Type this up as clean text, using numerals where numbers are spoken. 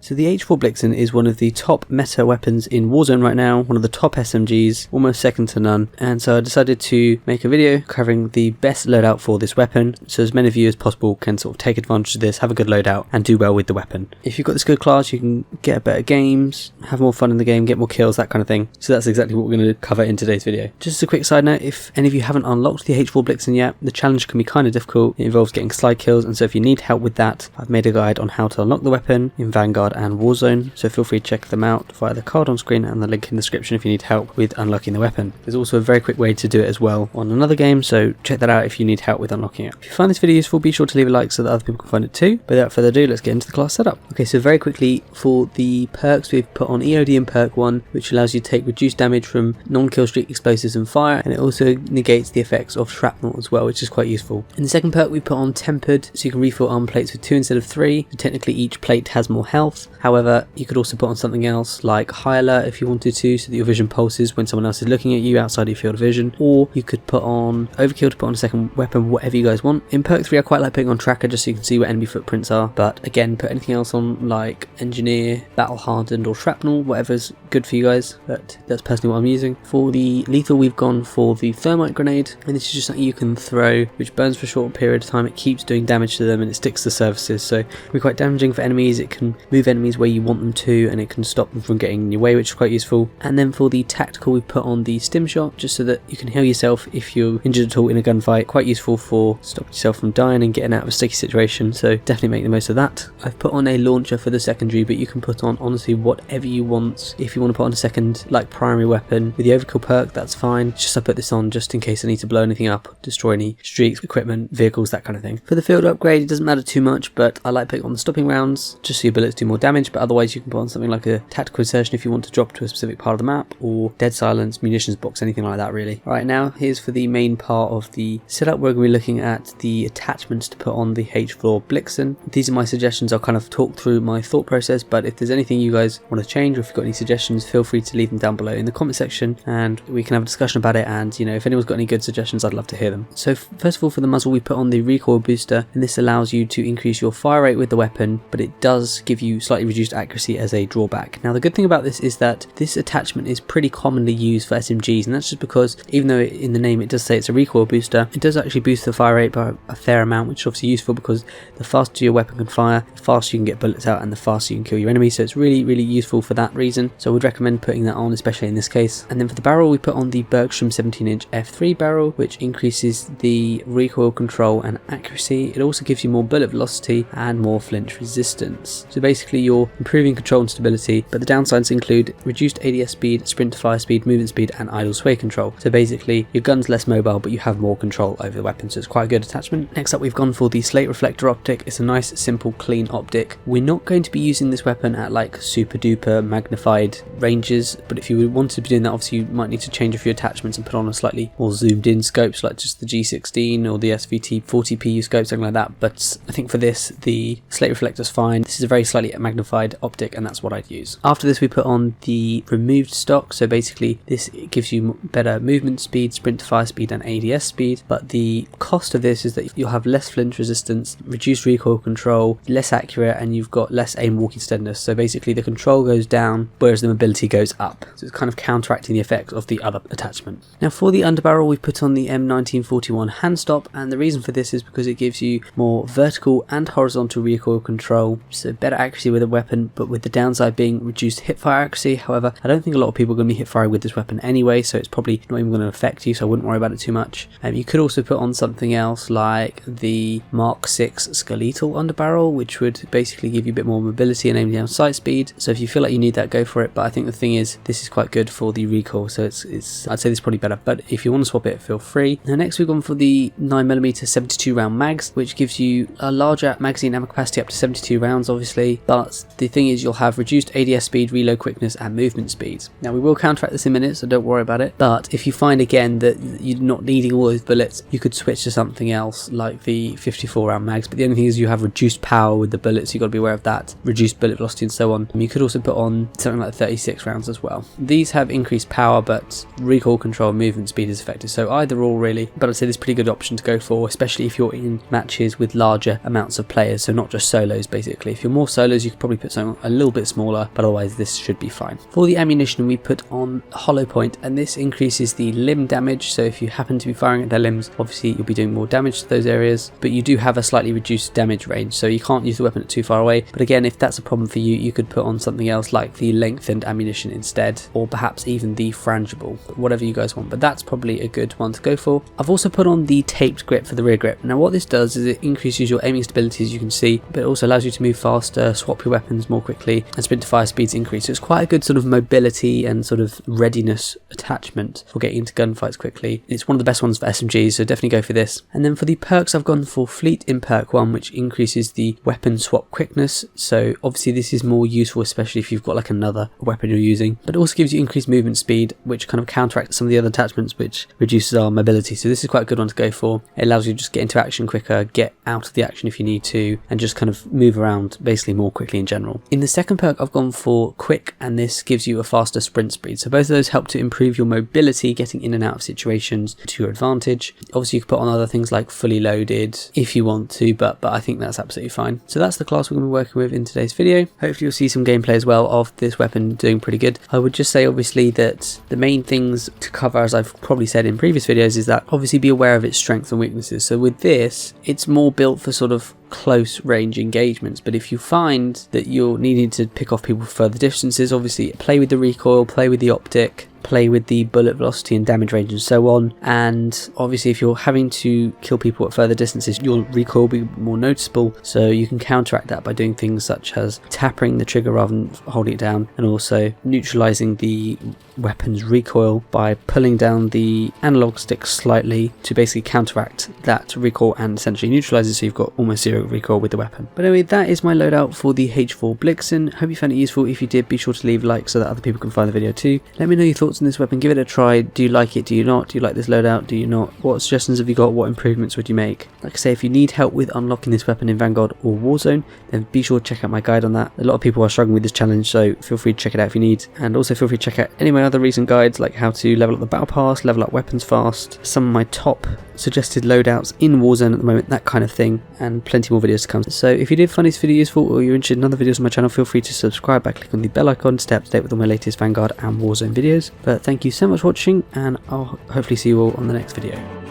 So the H4 Blixen is one of the top meta weapons in Warzone right now, one of the top SMGs, almost second to none, and so I decided to make a video covering the best loadout for this weapon, so as many of you as possible can sort of take advantage of this, have a good loadout, and do well with the weapon. If you've got this good class, you can get better games, have more fun in the game, get more kills, that kind of thing. So that's exactly what we're going to cover in today's video. Just a quick side note, if any of you haven't unlocked the H4 Blixen yet, the challenge can be kind of difficult. It involves getting slide kills, and so if you need help with that, I've made a guide on how to unlock the weapon in Vanguard and Warzone, so feel free to check them out via the card on screen and the link in the description if you need help with unlocking the weapon. There's also a very quick way to do it as well on another game, so check that out if you need help with unlocking it. If you find this video useful, be sure to leave a like so that other people can find it too. But without further ado, let's get into the class setup. Okay, so very quickly, for the perks, we've put on EOD in perk 1, which allows you to take reduced damage from non-kill streak explosives and fire, and it also negates the effects of shrapnel as well, which is quite useful. In the second perk, we put on tempered, so you can refill armor plates with 2 instead of 3, so technically each plate has more health. However, you could also put on something else like high alert if you wanted to, so that your vision pulses when someone else is looking at you outside of your field of vision, or you could put on overkill to put on a second weapon, whatever you guys want. In perk 3, I quite like putting on tracker just so you can see where enemy footprints are, but again, put anything else on like engineer, battle hardened, or shrapnel, whatever's good for you guys, but that's personally what I'm using. For the lethal, we've gone for the thermite grenade, and this is just something you can throw which burns for a short period of time. It keeps doing damage to them and it sticks to surfaces, so it can be quite damaging for enemies. It can move enemies where you want them to, and it can stop them from getting in your way, which is quite useful. And then for the tactical, we've put on the stim shot just so that you can heal yourself if you're injured at all in a gunfight. Quite useful for stopping yourself from dying and getting out of a sticky situation, so definitely make the most of that. I've put on a launcher for the secondary, but you can put on honestly whatever you want. If you want to put on a second like primary weapon with the overkill perk, that's fine. It's just I put this on just in case I need to blow anything up, destroy any streaks, equipment, vehicles, that kind of thing. For the field upgrade, it doesn't matter too much, but I like putting on the stopping rounds just so your bullets do more damage, but otherwise you can put on something like a tactical insertion if you want to drop to a specific part of the map, or dead silence, munitions box, anything like that really. Right, now here's for the main part of the setup. We're going to be looking at the attachments to put on the H4 Blixen. These are my suggestions. I'll kind of talk through my thought process, but if there's anything you guys want to change, or if you've got any suggestions, feel free to leave them down below in the comment section and we can have a discussion about it. And you know, if anyone's got any good suggestions, I'd love to hear them. So first of all, for the muzzle, we put on the recoil booster, and this allows you to increase your fire rate with the weapon, but it does give you slightly reduced accuracy as a drawback. Now the good thing about this is that this attachment is pretty commonly used for SMGs, and that's just because even though in the name it does say it's a recoil booster, it does actually boost the fire rate by a fair amount, which is obviously useful because the faster your weapon can fire, the faster you can get bullets out and the faster you can kill your enemies. So it's really useful for that reason, so I would recommend putting that on, especially in this case. And then for the barrel, we put on the Bergstrom 17-inch F3 barrel, which increases the recoil control and accuracy. It also gives you more bullet velocity and more flinch resistance, so basically you're improving control and stability, but the downsides include reduced ADS speed, sprint to fire speed, movement speed, and idle sway control. So basically your gun's less mobile, but you have more control over the weapon, so it's quite a good attachment. Next up, we've gone for the slate reflector optic. It's a nice, simple, clean optic. We're not going to be using this weapon at like super duper magnified ranges, but if you wanted to be doing that, obviously you might need to change a few attachments and put on a slightly more zoomed in scopes, like just the G16 or the SVT 40PU scope, something like that. But I think for this, the slate reflector's fine. This is a very slightly magnified optic, and that's what I'd use. After this, we put on the removed stock, so basically this gives you better movement speed, sprint to fire speed, and ADS speed, but the cost of this is that you'll have less flinch resistance, reduced recoil control, less accurate, and you've got less aim walking steadiness. So basically the control goes down whereas the mobility goes up, so it's kind of counteracting the effects of the other attachment. Now for the underbarrel, we put on the M1941 hand stop, and the reason for this is because it gives you more vertical and horizontal recoil control, so better accuracy with a weapon, but with the downside being reduced hip fire accuracy. However, I don't think a lot of people are going to be hip firing with this weapon anyway, so it's probably not even going to affect you, so I wouldn't worry about it too much. You could also put on something else like the Mark 6 skeletal underbarrel, which would basically give you a bit more mobility and aim down sight speed. So if you feel like you need that, go for it, but I think the thing is this is quite good for the recoil, so it's I'd say this is probably better, but if you want to swap it, feel free. Now next we've gone for the 9mm 72 round mags, which gives you a larger magazine ammo capacity up to 72 rounds obviously, but the thing is you'll have reduced ADS speed, reload quickness, and movement speed. Now we will counteract this in minutes, so don't worry about it, but if you find again that you're not needing all those bullets, you could switch to something else like the 54 round mags, but the only thing is you have reduced power with the bullets, so you've got to be aware of that, reduced bullet velocity and so on. You could also put on something like 36 rounds as well. These have increased power, but recoil control and movement speed is affected, so either or really, but I'd say this is a pretty good option to go for, especially if you're in matches with larger amounts of players, so not just solos basically. If you're more solos, you could probably put something a little bit smaller, but otherwise this should be fine. For the ammunition, we put on hollow point, and this increases the limb damage. So if you happen to be firing at their limbs, obviously you'll be doing more damage to those areas, but you do have a slightly reduced damage range, so you can't use the weapon at too far away. But again, if that's a problem for you, you could put on something else like the lengthened ammunition instead, or perhaps even the frangible, whatever you guys want, but that's probably a good one to go for. I've also put on the taped grip for the rear grip. Now what this does is it increases your aiming stability, as you can see, but it also allows you to move faster, swap your weapons more quickly, and sprint to fire speeds increase. So it's quite a good sort of mobility and sort of readiness attachment for getting into gunfights quickly. It's one of the best ones for SMGs, so definitely go for this. And then for the perks, I've gone for Fleet in perk 1, which increases the weapon swap quickness. So obviously this is more useful, especially if you've got like another weapon you're using, but it also gives you increased movement speed, which kind of counteracts some of the other attachments, which reduces our mobility. So this is quite a good one to go for. It allows you to just get into action quicker, get out of the action if you need to, and just kind of move around basically more quickly in general. In the second perk, I've gone for Quick, and this gives you a faster sprint speed. So both of those help to improve your mobility, getting in and out of situations to your advantage. Obviously you can put on other things like fully loaded if you want to, but I think that's absolutely fine. So that's the class we're going to be working with in today's video. Hopefully you'll see some gameplay as well of this weapon doing pretty good. I would just say obviously that the main things to cover, as I've probably said in previous videos, is that obviously be aware of its strengths and weaknesses. So with this, it's more built for sort of close range engagements, but if you find that you're needing to pick off people for further distances, obviously play with the recoil, play with the optic, play with the bullet velocity and damage range and so on. And obviously if you're having to kill people at further distances, your recoil will be more noticeable, so you can counteract that by doing things such as tapping the trigger rather than holding it down, and also neutralizing the weapon's recoil by pulling down the analog stick slightly to basically counteract that recoil and essentially neutralize it, so you've got almost zero recoil with the weapon. But anyway, that is my loadout for the H4 Blixen. Hope you found it useful. If you did, be sure to leave a like so that other people can find the video too. Let me know your thoughts on this weapon. Give it a try. Do you like it? Do you not? Do you like this loadout? Do you not? What suggestions have you got? What improvements would you make? Like I say, if you need help with unlocking this weapon in Vanguard or Warzone, then be sure to check out my guide on that. A lot of people are struggling with this challenge, so feel free to check it out if you need. And also feel free to check out any of my other recent guides, like how to level up the battle pass, level up weapons fast, some of my top suggested loadouts in Warzone at the moment, that kind of thing, and plenty more videos to come. So if you did find this video useful, or you're interested in other videos on my channel, feel free to subscribe by clicking on the bell icon to stay up to date with all my latest Vanguard and Warzone videos. But thank you so much for watching, and I'll hopefully see you all on the next video.